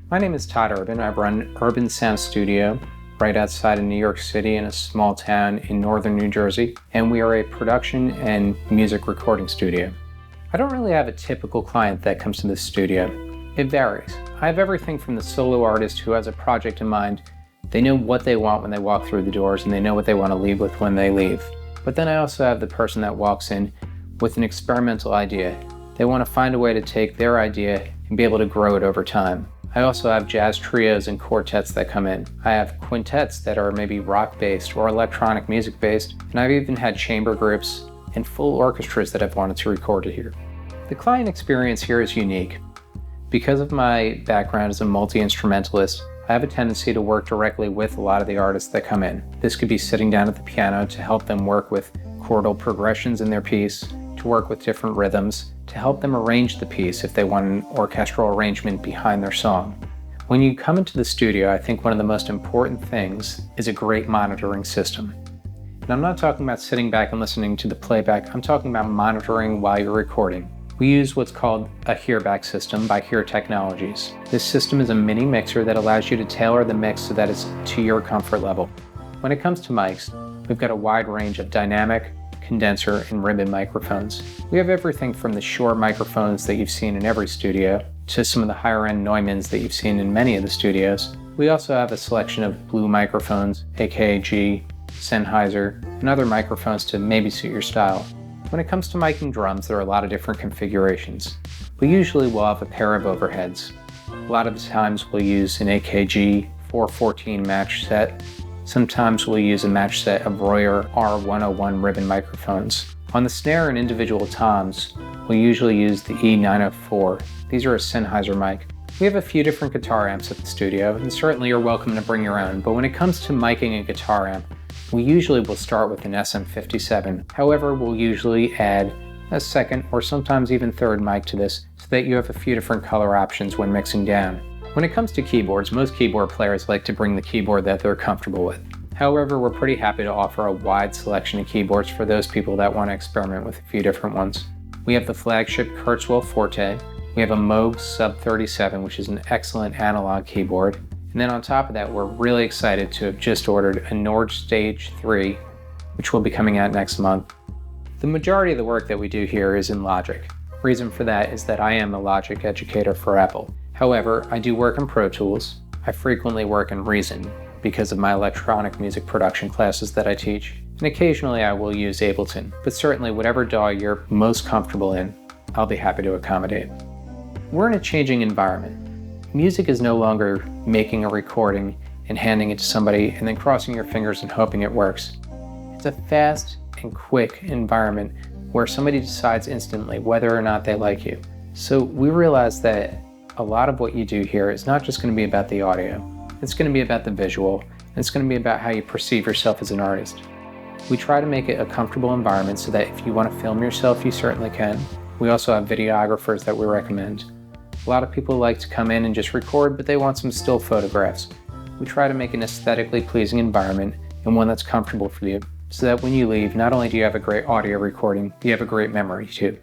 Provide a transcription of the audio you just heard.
My name is Todd Urban. I run Urban Sound Studio right outside of New York City in a small town in northern New Jersey, and we are a production and music recording studio. I don't really have a typical client that comes to this studio. It varies. I have everything from the solo artist who has a project in mind. They know what they want when they walk through the doors, and they know what they want to leave with when they leave. But then I also have the person that walks in with an experimental idea. They want to find a way to take their idea and be able to grow it over time. I also have jazz trios and quartets that come in. I have quintets that are maybe rock-based or electronic music-based, and I've even had chamber groups and full orchestras that have wanted to record it here. The client experience here is unique. Because of my background as a multi-instrumentalist, I have a tendency to work directly with a lot of the artists that come in. This could be sitting down at the piano to help them work with chordal progressions in their piece, to work with different rhythms, to help them arrange the piece if they want an orchestral arrangement behind their song. When you come into the studio, I think one of the most important things is a great monitoring system. And I'm not talking about sitting back and listening to the playback, I'm talking about monitoring while you're recording. We use what's called a hearback system by Hear Technologies. This system is a mini mixer that allows you to tailor the mix so that it's to your comfort level. When it comes to mics, we've got a wide range of dynamic, condenser, and ribbon microphones. We have everything from the Shure microphones that you've seen in every studio to some of the higher-end Neumanns that you've seen in many of the studios. We also have a selection of Blue microphones, AKG, Sennheiser, and other microphones to maybe suit your style. When it comes to miking drums, there are a lot of different configurations. We usually will have a pair of overheads. A lot of the times we'll use an AKG 414 match set. Sometimes we'll use a match set of Royer R101 ribbon microphones. On the snare and individual toms, we'll usually use the E904. These are a Sennheiser mic. We have a few different guitar amps at the studio, and certainly you're welcome to bring your own, but when it comes to miking a guitar amp, we usually will start with an SM57. However, we'll usually add a second or sometimes even third mic to this so that you have a few different color options when mixing down. When it comes to keyboards, most keyboard players like to bring the keyboard that they're comfortable with. However, we're pretty happy to offer a wide selection of keyboards for those people that want to experiment with a few different ones. We have the flagship Kurzweil Forte. We have a Moog Sub 37, which is an excellent analog keyboard. And then on top of that, we're really excited to have just ordered a Nord Stage 3, which will be coming out next month. The majority of the work that we do here is in Logic. Reason for that is that I am a Logic educator for Apple. However, I do work in Pro Tools. I frequently work in Reason because of my electronic music production classes that I teach. And occasionally I will use Ableton, but certainly whatever DAW you're most comfortable in, I'll be happy to accommodate. We're in a changing environment. Music is no longer making a recording and handing it to somebody and then crossing your fingers and hoping it works. It's a fast and quick environment where somebody decides instantly whether or not they like you. So we realize that a lot of what you do here is not just going to be about the audio. It's going to be about the visual, and it's going to be about how you perceive yourself as an artist. We try to make it a comfortable environment so that if you want to film yourself, you certainly can. We also have videographers that we recommend. A lot of people like to come in and just record, but they want some still photographs. We try to make an aesthetically pleasing environment and one that's comfortable for you, so that when you leave, not only do you have a great audio recording, you have a great memory too.